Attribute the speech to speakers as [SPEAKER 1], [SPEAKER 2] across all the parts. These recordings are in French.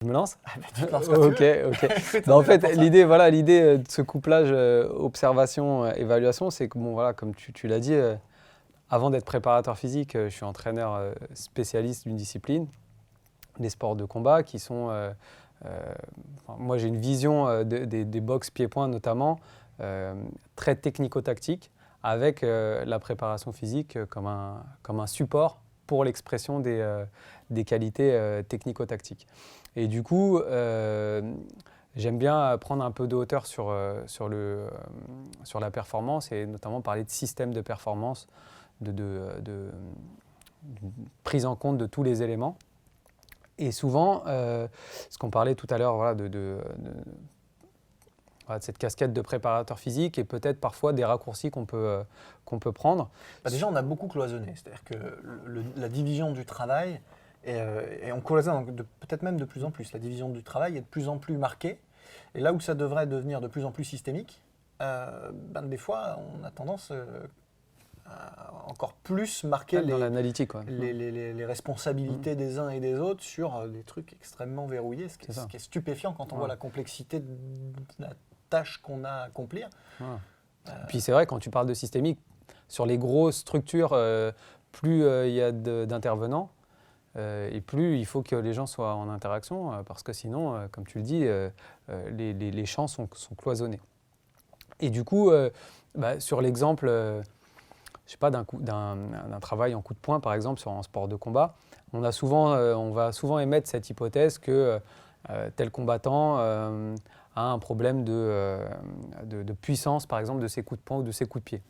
[SPEAKER 1] Je me lance?
[SPEAKER 2] Tu te lances quand tu
[SPEAKER 1] Ok,
[SPEAKER 2] veux.
[SPEAKER 1] ok.
[SPEAKER 2] Écoute,
[SPEAKER 1] Bah,
[SPEAKER 2] on
[SPEAKER 1] en
[SPEAKER 2] est là
[SPEAKER 1] fait,
[SPEAKER 2] pour ça.
[SPEAKER 1] l'idée de ce couplage observation-évaluation, c'est que bon, voilà, comme tu l'as dit, avant d'être préparateur physique, je suis entraîneur spécialiste d'une discipline, les sports de combat, qui sont. Moi, j'ai une vision des box pieds-points notamment, très technico-tactique, avec la préparation physique comme un support pour l'expression des qualités technico-tactiques. Et du coup, j'aime bien prendre un peu de hauteur sur la performance et notamment parler de système de performance, de prise en compte de tous les éléments. Et souvent, ce qu'on parlait tout à l'heure, voilà, voilà, de cette casquette de préparateur physique et peut-être parfois des raccourcis qu'on peut prendre.
[SPEAKER 2] Bah, déjà, on a beaucoup cloisonné. C'est-à-dire que la division du travail, et on cloisonne peut-être même de plus en plus, la division du travail est de plus en plus marquée. Et là où ça devrait devenir de plus en plus systémique, des fois, on a tendance à encore plus marquer
[SPEAKER 1] Dans l'analytique, quoi.
[SPEAKER 2] les responsabilités des uns et des autres sur des trucs extrêmement verrouillés, ce qui est stupéfiant quand on voit la complexité de la tâche qu'on a à accomplir.
[SPEAKER 1] Voilà. Puis c'est vrai, quand tu parles de systémique, sur les grosses structures, plus il y a d'intervenants, et plus il faut que les gens soient en interaction, parce que sinon, comme tu le dis, les champs sont cloisonnés. Et du coup, sur l'exemple, je sais pas, d'un travail en coup de poing, par exemple, sur un sport de combat, on va souvent émettre cette hypothèse que tel combattant a un problème de puissance, par exemple, de ses coups de poing ou de ses coups de pied.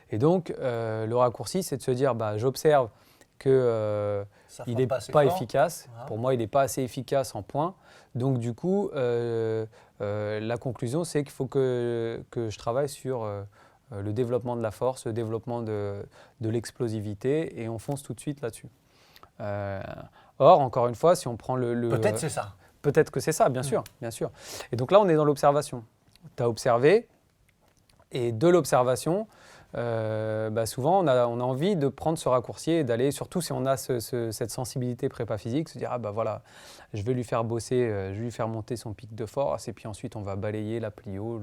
[SPEAKER 1] Et donc, le raccourci, c'est de se dire, j'observe qu'il n'est pas efficace.
[SPEAKER 2] Voilà.
[SPEAKER 1] Pour moi, il n'est pas assez efficace en poing. Donc, du coup, la conclusion, c'est qu'il faut que je travaille sur le développement de la force, le développement de l'explosivité, et on fonce tout de suite là-dessus. Or, encore une fois, si on prend
[SPEAKER 2] Peut-être c'est ça.
[SPEAKER 1] Peut-être que c'est ça, bien sûr, bien sûr. Et donc là, on est dans l'observation. Tu as observé, et de l'observation, souvent, on a envie de prendre ce raccourci et d'aller, surtout si on a cette sensibilité prépa physique, se dire, voilà, je vais lui faire bosser, je vais lui faire monter son pic de force, et puis ensuite, on va balayer la plio,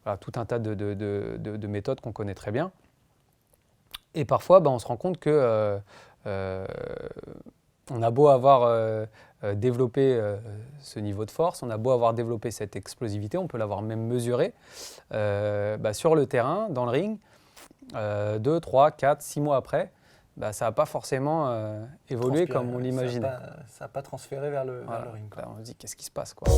[SPEAKER 1] voilà, tout un tas de méthodes qu'on connaît très bien. Et parfois, on se rend compte que on a beau avoir développé ce niveau de force, on a beau avoir développé cette explosivité, on peut l'avoir même mesurée sur le terrain, dans le ring, 2, 3, 4, 6 mois après, ça n'a pas forcément évolué comme on l'imaginait.
[SPEAKER 2] Ça n'a pas transféré vers le ring.
[SPEAKER 1] Là, on se dit, qu'est-ce qui se passe, quoi.